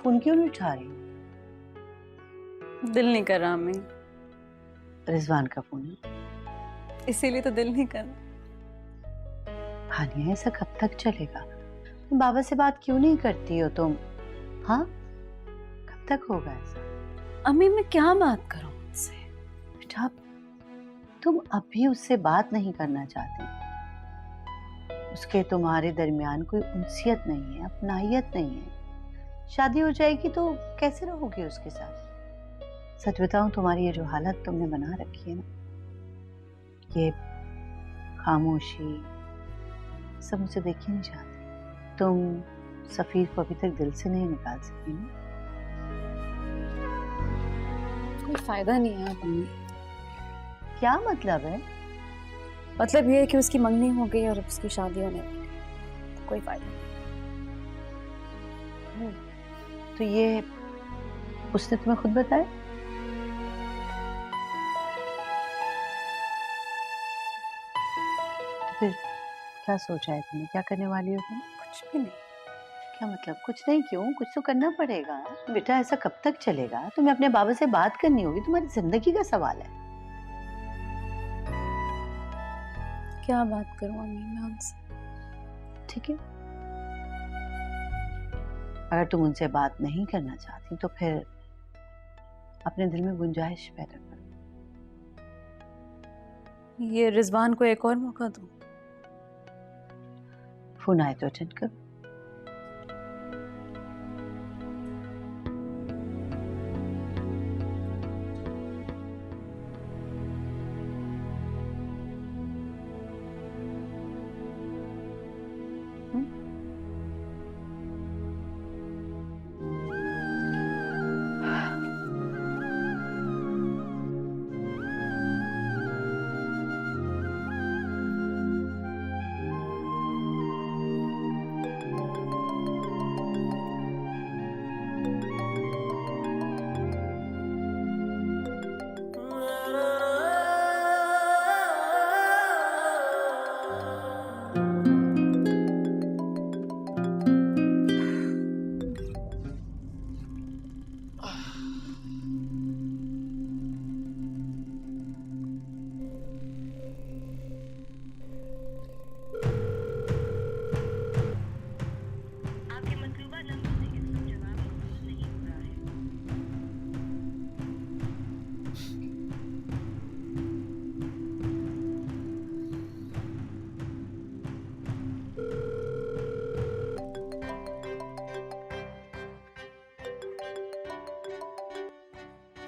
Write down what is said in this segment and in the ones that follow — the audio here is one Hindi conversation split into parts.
फोन क्यों नहीं उठा रही? दिल नहीं कर रहा अम्मी। रिजवान का फोन है। इसीलिए तो दिल नहीं कर रहा। हानिया, ऐसा कब तक चलेगा? तुम बाबा से बात क्यों नहीं करती हो तुम? हाँ, कब तक होगा ऐसा? अम्मी मैं क्या बात करूं उससे? बेटा, तुम अभी उससे बात नहीं करना चाहती। उसके तुम्हारे दरमियान कोई उनसियत नहीं है, अपनाहियत नहीं है। शादी हो जाएगी तो कैसे रहोगे उसके साथ? सच बताऊं, तुम्हारी ये जो हालत तुमने बना रखी है ना, ये खामोशी सब मुझे देख ही नहीं चाहती। तुम सफीर को अभी तक दिल से नहीं निकाल सकी ना। कोई फायदा नहीं है अम्मी। क्या मतलब है? मतलब ये है कि उसकी मंगनी हो गई और उसकी शादी होने वाली है, तो कोई फायदा नहीं। तो ये उसने तुम्हें खुद बताया? तो फिर क्या सोचा है तुमने? क्या करने वाली हो तुम? कुछ भी नहीं। क्या मतलब कुछ नहीं? क्यों? कुछ तो करना पड़ेगा बेटा। ऐसा कब तक चलेगा? तुम्हें अपने बाबा से बात करनी होगी, तुम्हारी जिंदगी का सवाल है। क्या बात करूं अम्मी मैं उनसे? ठीक है, अगर तुम उनसे बात नहीं करना चाहती तो फिर अपने दिल में गुंजाइश पैदा करो। ये रिजवान को एक और मौका दूं? फोन आए तो अटेंड करो।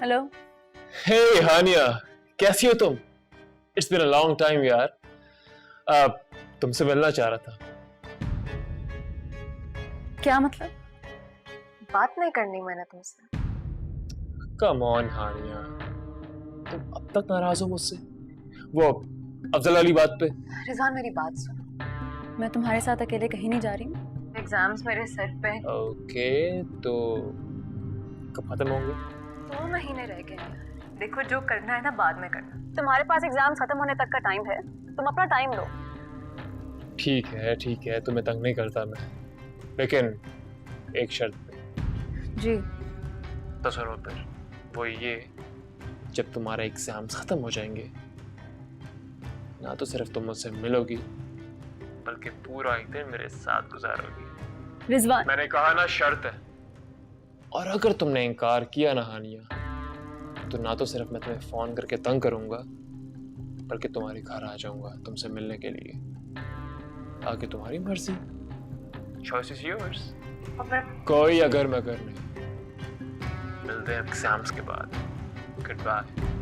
हेलो। हे हानिया, कैसी हो तुम? It's been a long time यार। तुमसे मिलना चाह रहा था। क्या मतलब? बात नहीं करनी मैंने तुमसे। कम ऑन हानिया, तुम अब तक नाराज हो मुझसे? वो अफजल वाली बात पे? रिजवान मेरी बात सुनो, मैं तुम्हारे साथ अकेले कहीं नहीं जा रही हूँ। एग्जाम्स मेरे सर पे। ओके, तो कब खत्म होंगे? 2 महीने रह गए हैं। देखो जो करना है ना बाद में करना। तुम्हारे पास एग्जाम्स खत्म होने तक का टाइम है, तुम अपना टाइम लो। ठीक है, तुम्हें तंग नहीं करता मैं, लेकिन एक शर्त पे। जी। तो सुनो फिर, वो ये, जब तुम्हारे एग्जाम्स खत्म हो जाएंगे ना तो सिर्फ तुम मुझसे मिलोगी बल्कि पूरा एक दिन मेरे साथ गुजारोगी। रिजवान, मैंने कहा ना, शर्त है। और अगर तुमने इनकार किया ना हानिया, तो ना तो सिर्फ मैं तुम्हें फोन करके तंग करूंगा बल्कि तुम्हारे घर आ जाऊंगा तुमसे मिलने के लिए। आगे तुम्हारी मर्जी, चॉइस इज योर्स। कोई अगर मगर नहीं। मिलते हैं एग्जाम्स के बाद। Good bye.